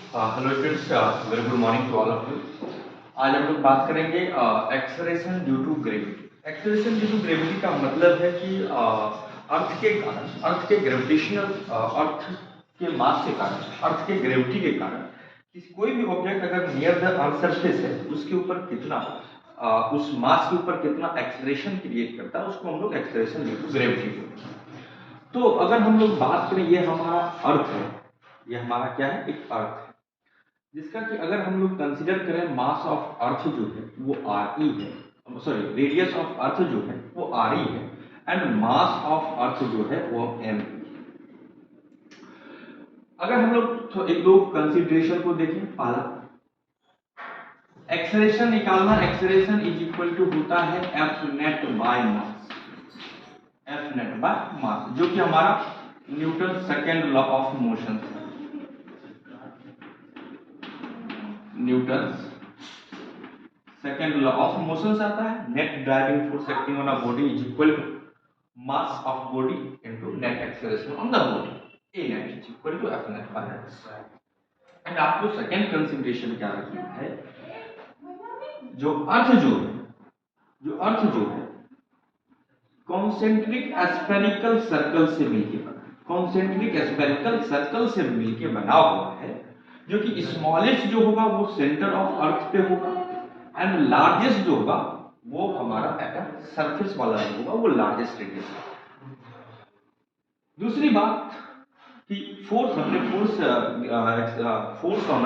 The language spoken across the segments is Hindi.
Hello students, very good morning to all of you. आज हम लोग बात करेंगे acceleration due to gravity. Acceleration due to gravity का मतलब है कि अर्थ के कारण, अर्थ के ग्रेविटेशनल, अर्थ के मास के कारण, अर्थ के ग्रेविटी के कारण कोई भी ऑब्जेक्ट अगर नियर द अर्थ सरफेस है उसके ऊपर कितना उस मास के ऊपर कितना एक्सेलरेशन क्रिएट करता है, उसको हम लोग एक्सेलरेशन ड्यू टू ग्रेविटी बोलते हैं। तो अगर हम लोग बात करें, ये हमारा अर्थ है, ये हमारा क्या है, एक अर्थ है, जिसका कि अगर हम लोग कंसीडर करें मास ऑफ अर्थ जो है वो आर ई है, सॉरी रेडियस ऑफ अर्थ जो है वो आर ई है, एंड मास ऑफ अर्थ जो है वो एम। अगर हम लोग तो एक दो कंसीडरेशन को देखें, पहला एक्सेलरेशन निकालना, एक्सेलरेशन इज इक्वल टू होता है F net by mass, F net by mass, जो कि हमारा Newton second law of motion, Newton second law of motion आता है। Net driving force acting on a body is equal to mass of body into net acceleration on the body, a net is equal to F net by x. And आपको सेकेंड कंसीडरेशन क्या रखना है, जो अर्थ जो है, जो अर्थ जो है कॉन्सेंट्रिक स्फेरिकल सर्कल से मिलकर बना, कॉन्सेंट्रिक स्फेरिकल सर्कल से मिलकर बना हुआ है, जो कि स्मॉलेस्ट जो होगा वो सेंटर ऑफ अर्थ पे होगा, एंड लार्जेस्ट जो होगा वो हमारा सरफेस वाला जो होगा वो लार्जेस्ट रेडियस। दूसरी बात कि फोर्स, हमने फोर्स ऑन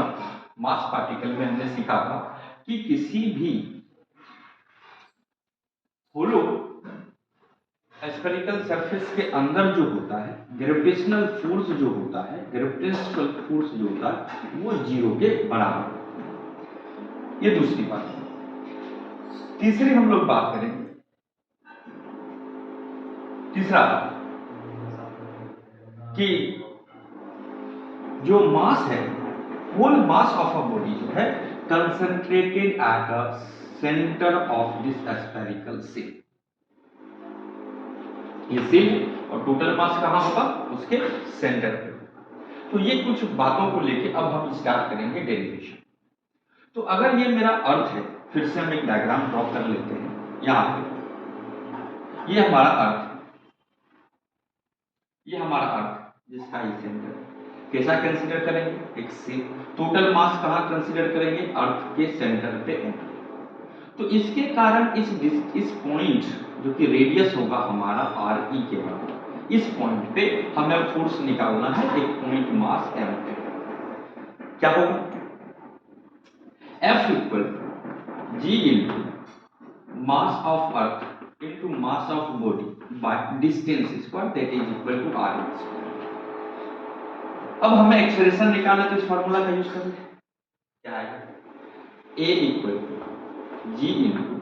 मास पार्टिकल में हमने सीखा था कि किसी भी होलो स्फेरिकल सरफेस के अंदर जो होता है ग्रेविटेशनल फोर्स जो होता है, ग्रेविटेशनल फोर्स जो होता है वो जीरो के बराबर। ये दूसरी बात है। तीसरी हम लोग बात करेंगे, तीसरा कि जो मास है, whole mass of a body जो है concentrated at the centre of this spherical shape, ये शेप और टोटल मास कहां होगा, उसके सेंटर पे। तो ये कुछ बातों को लेके अब हम स्टार्ट करेंगे डेरिवेशन। तो अगर ये मेरा अर्थ है, फिर से हम एक डायग्राम ड्रॉ कर लेते हैं। यहां पे ये हमारा अर्थ है, ये हमारा अर्थ जिसका ये सेंटर कैसा कंसीडर करेंगे, एक शेप। टोटल मास कहां कंसीडर करेंगे, अर्थ के सेंटर पे एंटर। तो इसके कारण इस पॉइंट जो कि रेडियस होगा हमारा आर ई के बराबर, इस पॉइंट पे हमें फोर्स निकालना है, एक पॉइंट मास एम पे। क्या होगा, F equal G into mass of earth into mass of body by distance square, that is equal to r square. अब हमें एक्सेलरेशन निकालना, तो इस फार्मूला का यूज करेंगे। क्या आएगा, A equal to G into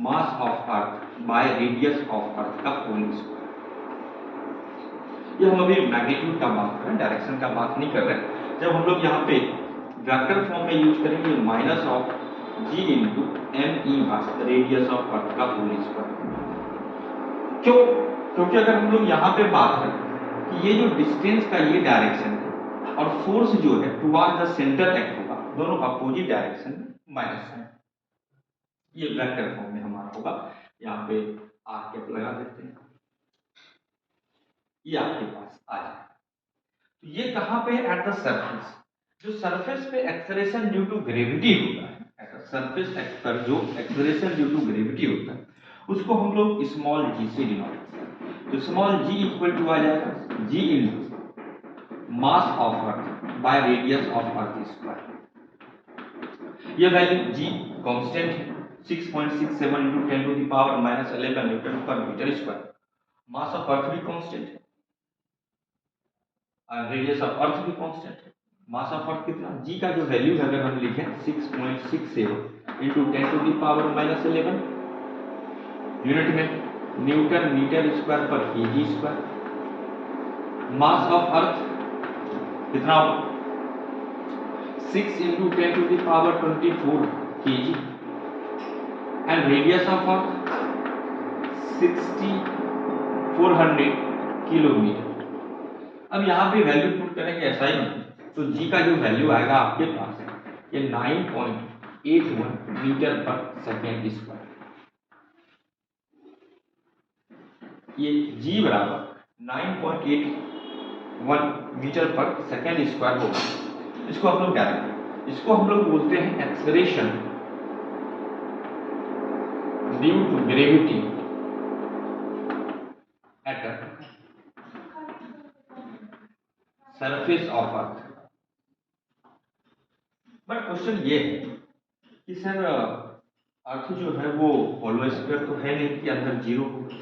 mass of earth by radius of earth का होल स्क्वायर। ये हम अभी मैग्नीट्यूड का बात कर रहे हैं, डायरेक्शन का बात नहीं कर रहे। जब हम लोग यहाँ पे वेक्टर फॉर्म में यूज करेंगे, minus of G into M E by radius of earth का होल स्क्वायर। क्यों, क्योंकि अगर हम लोग यहाँ पे बात करें कि ये जो डिस्टेंस का ये डायरेक्शन है और फोर्स जो है टुवर्ड द सेंटर एक्ट होगा, दोनों अपोजिट डायरेक्शन में माइनस है, ये वेक्टर फॉर्म में हमारा होगा। यहाँ पे आर कैप लगा देते हैं, ये आपके पास आ जाए। तो ये कहां पे है, एट द सरफेस। जो सरफेस पे एक्सेलरेशन ड्यू टू ग्रेविटी होता है, एट द सरफेस पर जो एक्सेलरेशन ड्यू टू ग्रेविटी होता है उसको हम लोग स्मॉल जी से डिनोट करते हैं। तो स्मॉल जी इक्वल टू आ जाएगा G into mass of earth by radius of earth square. ये वैल्यू जी कांस्टेंट है, 6.67 into 10 to the power minus 11 newton per metre square. Mass of earth भी कांस्टेंट है और रेडियस ऑफ अर्थ भी कांस्टेंट है। मास ऑफ अर्थ कितना, जी का जो वैल्यू है अगर हम लिखें 6.67 into 10 to the power minus 11 unit में न्यूटन मीटर स्क्वायर पर केजी स्क्वायर। मास ऑफ अर्थ कितना होगा, 6 into 10 to the power 24 kg, and radius of earth 6400 kilometre. अब यहाँ पे वैल्यू पुट करेंगे, ऐसा ही तो जी का जो वैल्यू आएगा आपके पास है ये 9.81 मीटर पर सेकेंड स्क्वायर। ये जी बराबर 9.81 मीटर पर सेकेंड स्क्वायर होगा। इसको हम लोग क्या रखें, इसको हम लोग बोलते हैं acceleration due to gravity at surface of earth. But question ये है कि सर अर्थ जो है वो होलो स्फीयर तो है नहीं कि अंदर जीरो होगा।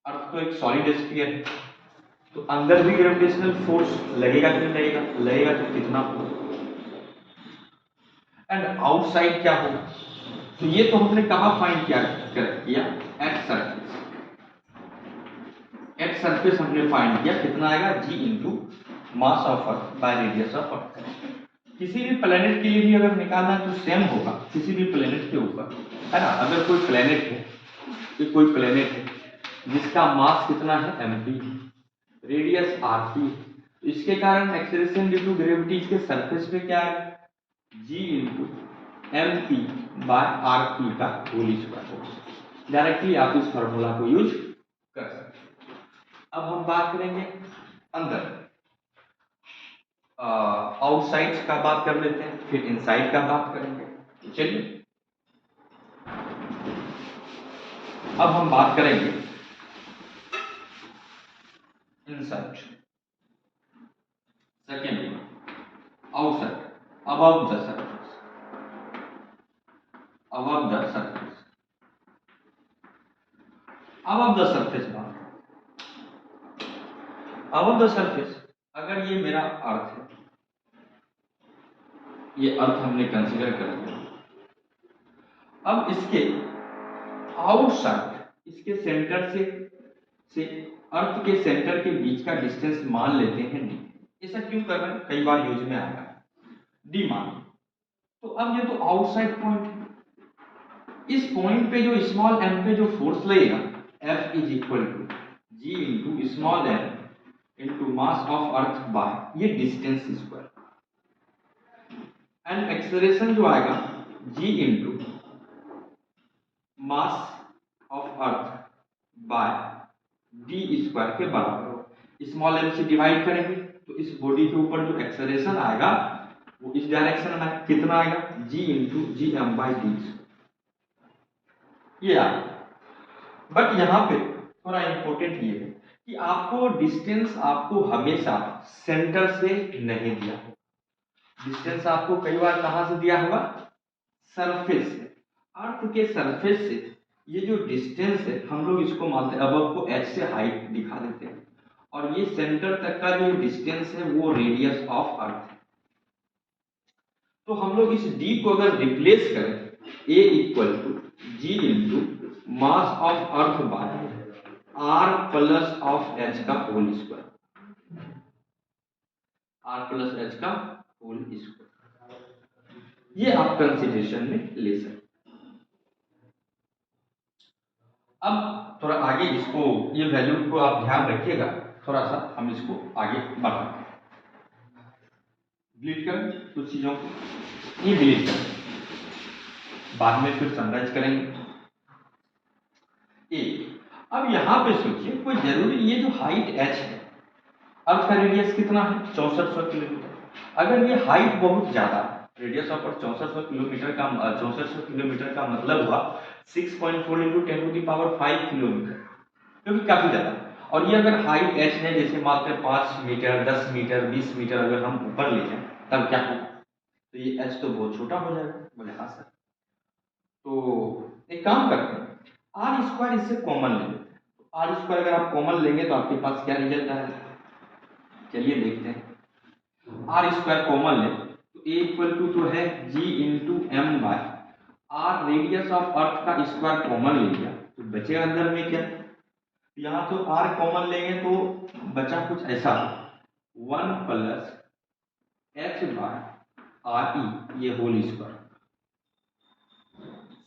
अर्थ तो एक सॉलिड स्फीयर है, तो अंदर भी ग्रेविटेशनल फोर्स लगेगा कि नहीं लगेगा, लगेगा तो कितना होगा, एंड आउटसाइड क्या होगा। तो ये तो हमने कहाँ फाइंड किया एट सरफेस। एट सरफेस हमने फाइंड किया कितना आएगा, G into mass of earth by radius of earth. किसी भी प्लेनेट के लिए भी अगर निकालना है तो सेम होगा, किसी भी प्लेनेट के ऊपर, है ना। अगर कोई प्लेनेट है, ये कोई प्लेनेट है जिसका मास कितना है mp, रेडियस rp, इसके कारण एक्सेलरेशन ड्यू टू ग्रेविटी इसके सरफेस पे क्या है, g into mp by rp का होल स्क्वायर होगा। डायरेक्टली आप इस फॉर्मूला को यूज कर सकते हैं। अब हम बात करेंगे अंदर, आउटसाइड का बात कर लेते हैं, फिर इनसाइड का बात करेंगे। तो चलिए अब हम बात करेंगे inside. Second outside, above the surface, above the surface, above the surface बात, above the surface अगर ये मेरा अर्थ है, ये अर्थ हमने कंसीडर कर लिया। अब इसके आउटसाइड, इसके सेंटर से अर्थ के सेंटर के बीच का डिस्टेंस मान लेते हैं डी। ऐसा क्यों कर रहे हैं, कई बार यूज में आएगा, डी मान। तो अब ये तो आउटसाइड पॉइंट है, इस पॉइंट पे जो स्मॉल एम पे जो फोर्स लगेगा F is equal to G into small M into mass of earth by ये डिस्टेंस स्क्वायर, एंड एक्सेलरेशन जो आएगा G into mass of earth by D square के बराबर हो। स्मॉल एम से डिवाइड करेंगे तो इस बॉडी के ऊपर जो एक्सेलरेशन आएगा वो इस डायरेक्शन में आएगा, कितना आएगा, G into G M by D, ये आएगा। बट यहाँ पे थोड़ा इंपॉर्टेंट ये है कि आपको डिस्टेंस आपको हमेशा सेंटर से नहीं दिया होगा, डिस्टेंस आपको कई बार कहां से दिया होगा, सरफेस से। अर्थ के सरफेस से ये जो डिस्टेंस है हम लोग इसको मानते हैं, अब आपको h से हाइट दिखा देते हैं, और ये सेंटर तक का जो डिस्टेंस है वो रेडियस ऑफ अर्थ है। तो हम लोग इस d को अगर रिप्लेस करें a equal to G into mass of earth by r plus of h का whole square, r plus h का होल स्क्वायर, ये आप कंसीडरेशन में ले सकते। अब थोड़ा आगे इसको, ये वैल्यू को आप ध्यान रखिएगा, थोड़ा सा हम इसको आगे बढ़ाते हैं। डिलीट करें कुछ चीजों को, ये डिलीट करें, बाद में फिर समराइज करेंगे। अब यहां पे सोचिए, कोई जरूरी, ये जो हाइट h है, अर्थ का रेडियस कितना है 6400 किलोमीटर। अगर ये हाइट बहुत ज्यादा है, रेडियस ऑफ अर्थ 6400 किलोमीटर का, 6400 किलोमीटर का मतलब हुआ 6.4 into 10 to the power 5 kilometre, क्योंकि काफी ज्यादा। और ये अगर हाइट h है, जैसे मानते हैं 5 मीटर 10 मीटर 20 मीटर अगर हम ऊपर ले जाए तब क्या होगा, तो ये h तो बहुत छोटा हो जाएगा। बोले हाँ सर, तो एक काम करते हैं, आर स्क्वायर इससे कॉमन ले लेते हैं। आर स्क्वायर अगर आप कॉमन लेंगे तो आपके पास क्या रिजल्ट आएगा, चलिए देखते हैं। आर स्क्वायर कॉमन ले तो ए इक्वल टू तो है G into M by R, radius of earth का स्क्वायर कॉमन ले लिया तो बचेगा अंदर में क्या, यहाँ तो आर कॉमन लेंगे तो बचा कुछ ऐसा 1 plus H by R E, ये होल स्क्वायर।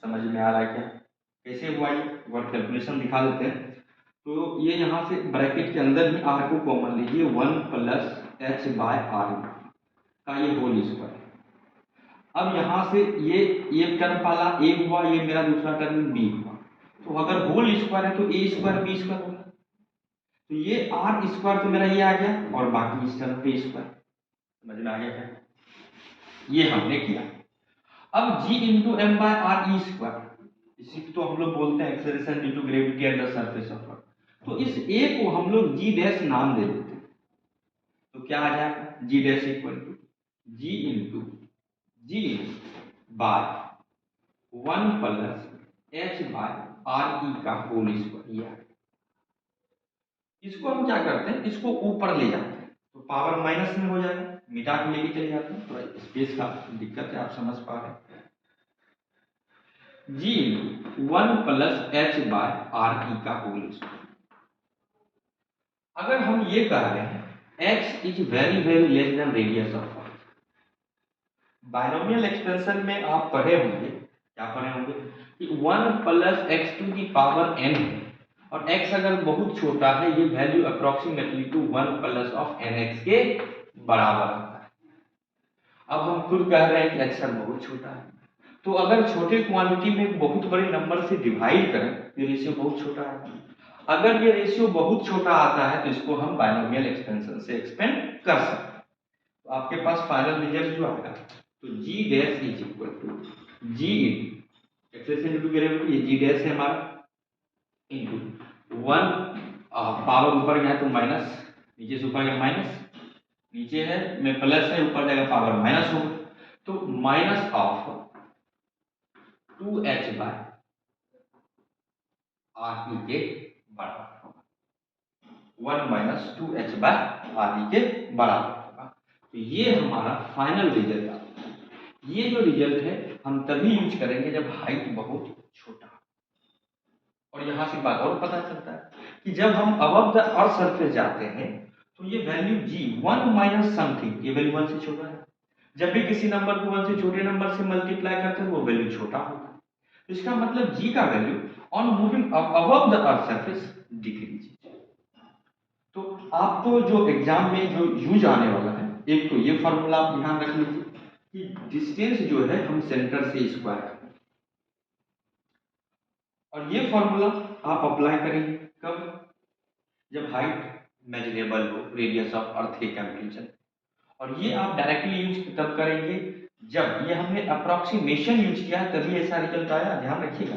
समझ में आ रहा है क्या, कैसे हुआ ये, वर्क कैलकुलेशन दिखा देते हैं। तो ये यहाँ से ब्रैकेट के अंदर ही आर को कॉमन लीजिए, 1 प्लस एच बाय आर, का ये होल स्क्वायर। अब यहाँ से ये टर्म पहला ए हुआ, ये मेरा दूसरा टर्म बी हुआ, तो अगर होल स्क्वायर है तो ए स्क्वायर बी स्क्वायर होगा, तो ये आर स्क्वायर तो मेरा ये आ गया और बाकी इस टर्म पे स्क्वायर। समझ में आ गया क्या? ये हमने किया। अब g into M by R E square, इसी को तो हम लोग बोलते हैं acceleration due to gravity at the surface of earth. तो इस a को हम लोग g डैश नाम दे देते हैं, तो क्या आ जाएगा g dash equal to g into G by 1 plus h by R E का होल स्क्वायर। इसको हम क्या करते हैं, इसको ऊपर ले जाते हैं तो पावर माइनस में हो जाएगा, मिटा के लेके चले जाते हैं, थोड़ा स्पेस का दिक्कत है, आप समझ पा रहे हैं। G 1 plus H by R E का होल स्क्वायर। अगर हम ये कह रहे हैं x is very very less than radius of earth, binomial expansion में आप पढ़े होंगे, क्या पढ़े होंगे कि 1 plus X to the power n है, और x अगर बहुत छोटा है ये value approximately to 1 plus of nx के बराबर होता है। अब हम खुद कह रहे हैं कि x बहुत छोटा है, तो अगर छोटे क्वांटिटी में एक बहुत बड़े नंबर से डिवाइड करें तो रेशियो बहुत छोटा है। अगर ये रेशियो बहुत छोटा आता है तो इसको हम बायनोमियल एक्सपेंशन से एक्सपेंड कर सकते हैं। तो आपके पास फाइनल रिजल्ट जो आएगा तो g dash is equal to g acceleration due to gravity, ये g डैश है हमारा, इनटू 1 पावर ऊपर गया तो माइनस, नीचे से ऊपर गया माइनस, नीचे है में प्लस है, ऊपर जाएगा पावर माइनस होगा, तो minus of 2h by R E के बराबर होगा, 1 minus 2h by R E के बराबर होगा। तो ये हमारा फाइनल रिजल्ट आता है। ये जो रिजल्ट है हम तभी यूज करेंगे जब हाइट बहुत छोटा। और यहाँ से बात और पता चलता है कि जब हम अबव द अर्थ सरफेस जाते हैं तो ये वैल्यू g 1 माइनस समथिंग, ये वैल्यू 1 से छोटा है। जब भी किसी नंबर को 1 से छोटे नंबर से मल्टीप्लाई करते हैं वो वैल्यू छोटा होता है। तो इसका मतलब g का value on moving above the earth surface decrease. तो आपको जो एग्जाम में जो यूज आने वाला है, एक तो ये फॉर्मूला आप ध्यान रख लीजिए कि डिस्टेंस जो है हम सेंटर से स्क्वायर करें, और ये फॉर्मूला आप अप्लाई करेंगे कब, जब हाइट मेजरेबल हो रेडियस ऑफ अर्थ के कंपैरिजन। और ये आप डायरेक्टली यूज तब करेंगे जब ये हमने अप्रोक्सीमेशन यूज किया तभी ऐसा रिजल्ट आया। ध्यान रखिएगा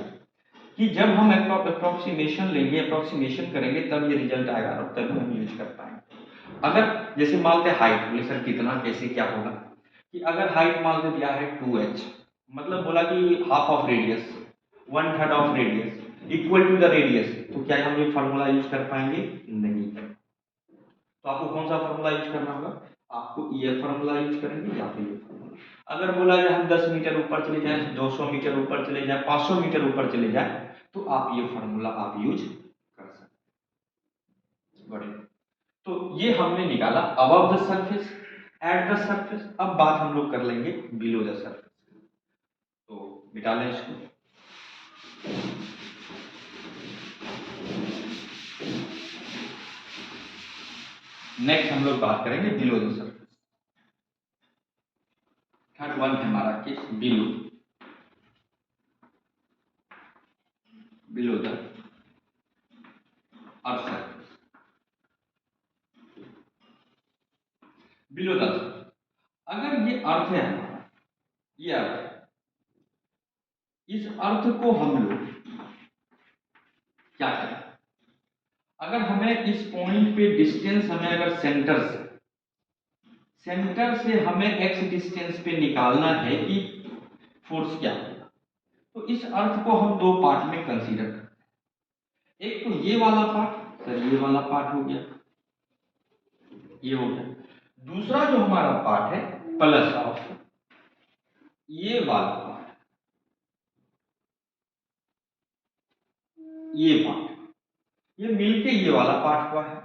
कि जब हम अप्रोक्सीमेशन लेंगे, अप्रोक्सीमेशन करेंगे तब ये रिजल्ट आएगा और तभी हम यूज कर पाएंगे। अगर जैसे मान लेते हाइट, बोले सर कितना कैसे क्या होगा, कि अगर हाइट मान लेते दिया है 2h, मतलब बोला कि half of radius, 1/3 of radius equal to the radius, तो क्या हम ये फार्मूला यूज कर पाएंगे? नहीं। तो आपको कौन सा फार्मूला यूज करना होगा? आपको ये फार्मूला यूज करेंगे या फिर ये फार्मूला। अगर बोला जाए हम 10 मीटर ऊपर चले जाए, 200 मीटर ऊपर चले जाए, 500 मीटर ऊपर चले जाए, तो आप ये फार्मूला आप यूज कर सकते हैं। बढ़िया, तो ये हमने निकाला above the surface, eight the surface. अब बात हम लोग कर लेंगे बिलो द सरफेस। तो मिटा लें इसको। नेक्स्ट हम लोग बात करेंगे below the surface. Third one है हमारा case below the earth surface. Below the earth, अगर ये अर्थ है हमारा, ये अर्थ है, इस अर्थ को हम लोग क्या करें, अगर हमें इस पॉइंट पे डिस्टेंस हमें अगर सेंटर से हमें x डिस्टेंस पे निकालना है कि फोर्स क्या होगा, तो इस अर्थ को हम दो पार्ट में कंसीडर करते हैं। एक तो ये वाला पार्ट, सर ये वाला पार्ट हो गया, ये हो गया। दूसरा जो हमारा पार्ट है प्लस ऑफ ये वाला पार्ट, ये पार्ट, ये मिलके ये वाला पार्ट हुआ है।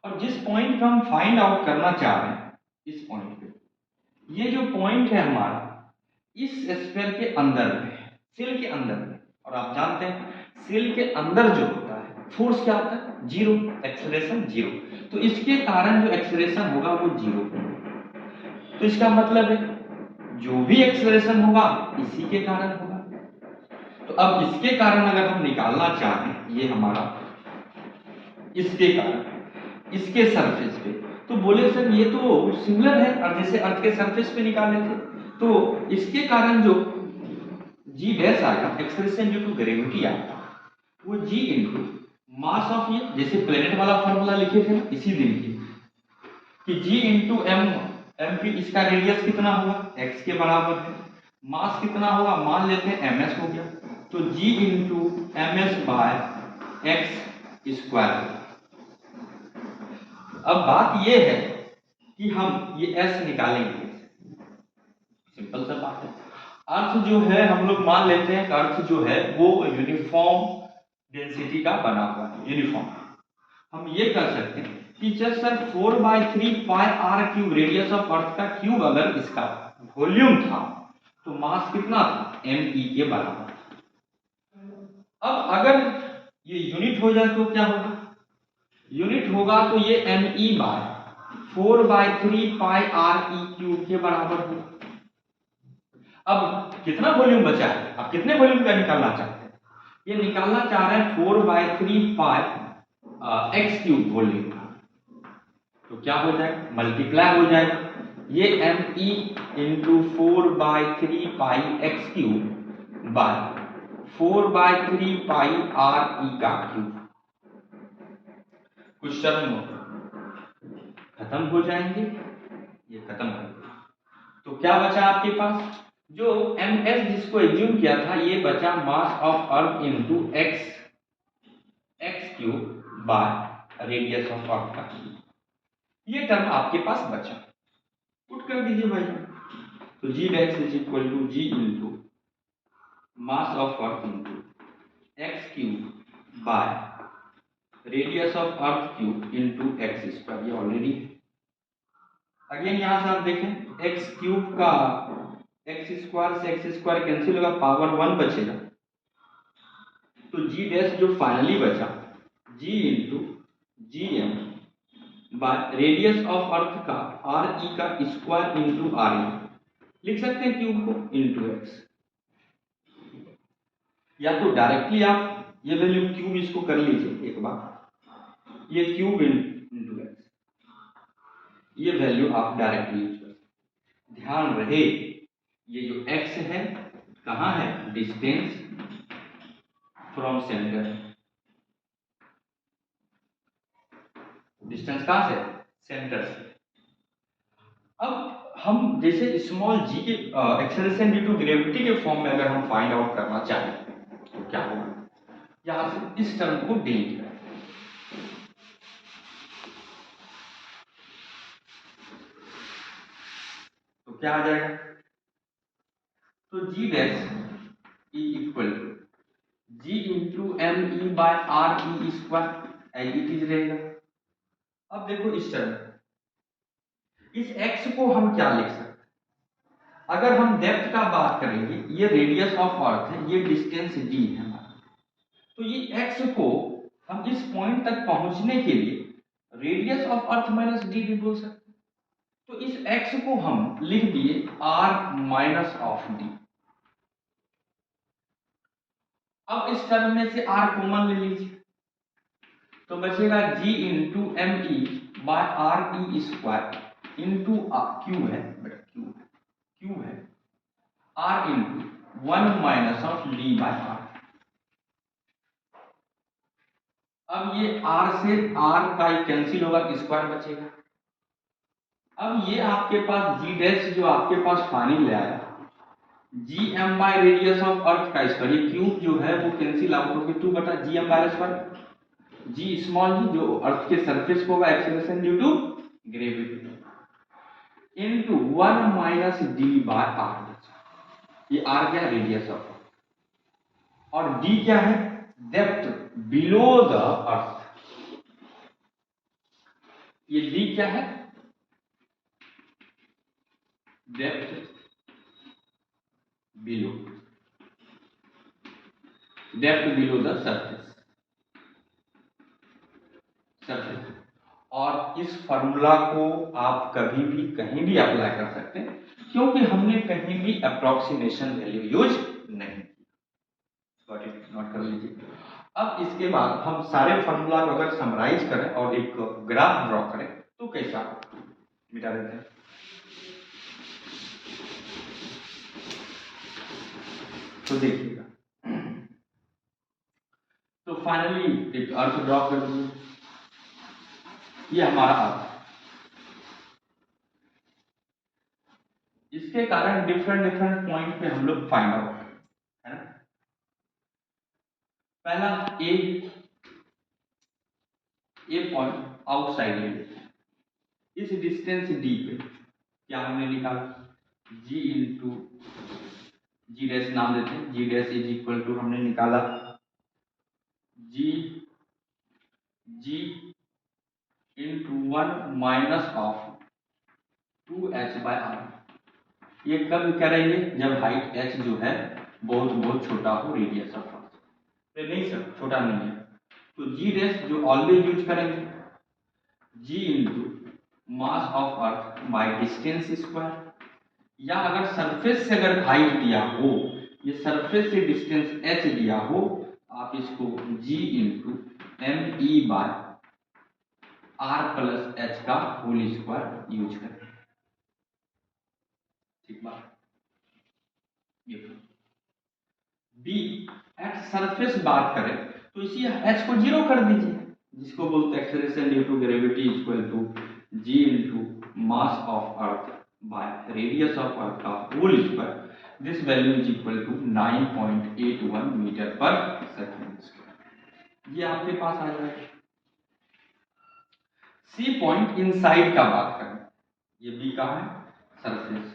और जिस पॉइंट पे हम फाइंड आउट करना चाह रहे हैं, इस पॉइंट पे, ये जो पॉइंट है हमारा इस स्फीयर के अंदर में है, सेल के अंदर में। और आप जानते हैं सेल के अंदर जो होता है फोर्स क्या होता है? Zero, acceleration zero. तो इसके कारण जो एक्सेलरेशन होगा वो जीरो। तो इसका मतलब है जो भी एक्सेलरेशन होगा इसी के कारण होगा। तो अब इसके कारण अगर हम निकालना चाहें, ये हमारा इसके कारण इसके सरफेस पे, तो बोले सर ये तो सिमिलर है और जैसे अर्थ के सरफेस पे निकाले थे, तो इसके कारण जो जी डैश आएगा एक्सेलरेशन ड्यू टू ग्रेविटी आएगा वो जी इंटू मास ऑफ, ये जैसे प्लेनेट वाला फॉर्मूला लिखे थे ना इसी दिन की, कि जी इंटू एम एम पी, इसका रेडियस कितना होगा एक्स के बराबर है, मास कितना होगा मान लेते हैं एम एस हो गया, तो G into M S by X square. अब बात ये है कि हम ये एस निकालेंगे, सिंपल सा बात है। अर्थ जो है हम लोग मान लेते हैं अर्थ जो है वो यूनिफॉर्म डेंसिटी का बना हुआ है, यूनिफॉर्म। हम ये कर सकते हैं कि just sir 4/3 pi R cube radius of earth का क्यूब अगर इसका वॉल्यूम था तो मास कितना था एम ई के बराबर। अब अगर ये यूनिट हो जाए तो क्या होगा, यूनिट होगा तो ये M E by 4/3 pi R E cube के बराबर होगा। अब कितना वॉल्यूम बचा है, अब कितने वॉल्यूम का निकालना चाहते हैं, ये निकालना चाह रहे हैं 4/3 पाई एक्स क्यूब वॉल्यूम, तो क्या हो जाएगा मल्टीप्लाई हो जाएगा ये M E into 4/3 pi X cube by 4/3 pi R E का क्यूब। कुछ टर्म खत्म हो जाएंगे, ये खत्म हो गया, तो क्या बचा आपके पास, जो एम एस जिसको एज्यूम किया था ये बचा मास of earth into X cube by radius of earth का क्यूब, ये टर्म आपके पास बचा, पुट कर दीजिए भाई। तो G dash is equal to G into mass of earth into X cube by radius of earth cube into X square, ये ऑलरेडी है। अगेन यहां से आप देखें एक्स क्यूब का एक्स स्क्वायर से एक्स स्क्वायर कैंसिल होगा, पावर 1 बचेगा, तो जी डैश जो फाइनली बचा G into G M by radius of earth का आर ई का स्क्वायर इंटू आर ई, लिख सकते हैं क्यूब को इंटू एक्स, या तो डायरेक्टली आप ये वैल्यू क्यूब इसको कर लीजिए एक बार, ये क्यूब इंटू एक्स, ये वैल्यू आप डायरेक्टली यूज कर सकते। ध्यान रहे ये जो x है कहाँ है, डिस्टेंस फ्रॉम सेंटर, डिस्टेंस कहाँ से सेंटर से। अब हम जैसे स्मॉल जी के एक्सेलरेशन ड्यू टू ग्रेविटी के फॉर्म में अगर हम फाइंड आउट करना चाहें तो क्या होगा, यहां से इस टर्म को डिलीट करें, तो क्या आ जाएगा, तो G dash E equal to G into M E by R E square as it is रहेगा। अब देखो इस टर्म, इस x को हम क्या लिख सकते हैं, अगर हम डेप्थ का बात करेंगे ये रेडियस ऑफ अर्थ है, ये डिस्टेंस d है हमारा, तो ये x को हम इस पॉइंट तक पहुंचने के लिए radius of earth minus D भी बोल सकते हैं, तो इस x को हम लिख दिए r माइनस ऑफ डी। अब इस टर्म में से r कॉमन ले लीजिए, तो बचेगा g into M E by R E square into Q है क्यू है r into 1 minus of D by R. अब ये r से r का कैंसिल होगा, स्क्वायर बचेगा। अब ये आपके पास g डैश जो आपके पास फाइनल ले आया G M by radius of earth का स्क्वायर, ये क्यूब जो है वो कैंसिल आउट होकर 2 बटा G M by square, G small G जो अर्थ के सरफेस को होगा acceleration due to gravity into 1 minus D by R, ये आर क्या है रेडियस ऑफ अर्थ, और डी क्या है डेप्थ बिलो द अर्थ, ये डी क्या है डेप्थ बिलो द सरफेस, और इस फॉर्मूला को आप कभी भी कहीं भी अप्लाई कर सकते हैं, क्योंकि हमने कहीं भी अप्रोक्सीमेशन वैल्यू यूज नहीं की। नोट कर लीजिए। अब इसके बाद हम सारे फॉर्मूला को अगर समराइज करें और एक ग्राफ ड्रॉ करें तो कैसा, मिटा देते हैं। तो देखिएगा, तो फाइनली एक अर्थ ड्रॉ कर दीजिए, ये हमारा अर्थ। इसके कारण डिफरेंट पॉइंट पे हम लोग फाइंड आउट है ना। पहला ए पॉइंट आउटसाइड ले लेते हैं। इस डिस्टेंस डी पे क्या हमने निकाला, जी इंटू जी डैश नाम देते हैं, G dash is equal to हमने निकाला जी इंटू 1 माइनस ऑफ 2h/r। ये कब करेंगे, जब हाइट h जो है बहुत छोटा हो, रेडियस ऑफ अर्थ नहीं सर छोटा नहीं है, तो जी डैश जो ऑलवेज यूज करेंगे, G into mass of earth by distance square, या अगर सरफेस से अगर हाइट दिया हो, ये सरफेस से डिस्टेंस h दिया हो, आप इसको g into me by r plus h का होल स्क्वायर यूज करें। ठीक बात। बी एट सरफेस बात करें तो इसी h को जीरो कर दीजिए, जिसको बोलते हैं acceleration due to gravity equal to g into mass of earth by radius of earth का whole square. This value is equal to 9.81 metre per second. ये आपके पास आ जाएगा। सी पॉइंट इनसाइड का बात करें, ये बी का है सरफेस।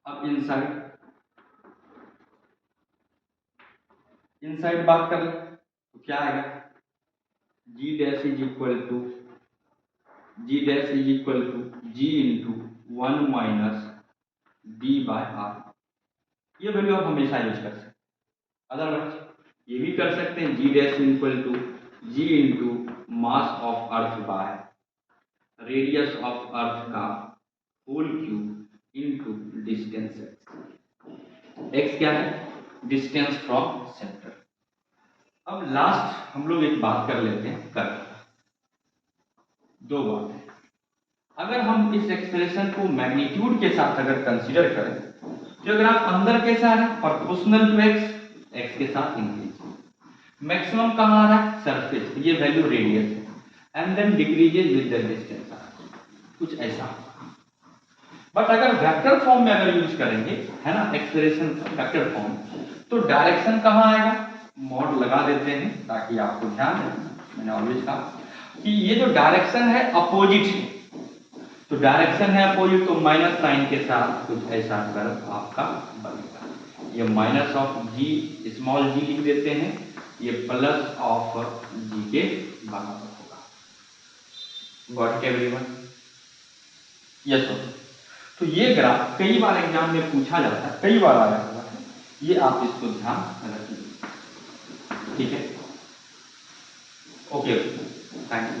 अब इनसाइड बात कर ले तो क्या आएगा, G dash is equal to G into 1 minus D by R. ये वैल्यू आप हमेशा यूज कर सकते हैं। अदरवाइज ये भी कर सकते हैं, G dash equal to G into mass of earth by radius of earth का whole cube into distance X क्या है, डिस्टेंस फ्रॉम सेंटर। अब लास्ट हम लोग एक बात कर लेते हैं कर्व। दो बातें, अगर हम इस एक्सप्रेशन को मैग्नीट्यूड के साथ अगर कंसीडर करें तो ग्राफ अंदर कैसा है, प्रोपोर्शनल टू एक्स के साथ इंक्रीज, मैक्सिमम कहां आ रहा है, सरफेस, ये वैल्यू रेडियस है, and then decreases with the distance, कुछ ऐसा। बट अगर वेक्टर फॉर्म में अगर यूज करेंगे है ना, एक्सप्रेशन वेक्टर फॉर्म, तो डायरेक्शन कहां आएगा, मॉड लगा देते हैं ताकि आपको ध्यान रहे। मैंने ऑलवेज कहा कि ये जो डायरेक्शन है अपोजिट है, तो डायरेक्शन है अपोजिट, तो माइनस साइन के साथ कुछ ऐसा कर्व आपका बनेगा। ये माइनस ऑफ जी स्मॉल जी लिख देते हैं, ये प्लस ऑफ जी के बराबर होगा। Got it everyone? Yes sir. तो ये ग्राफ कई बार एग्जाम में पूछा जाता है, कई बार आया हुआ है, ये आप इसको ध्यान रखिए। ठीक है, ओके, थैंक यू।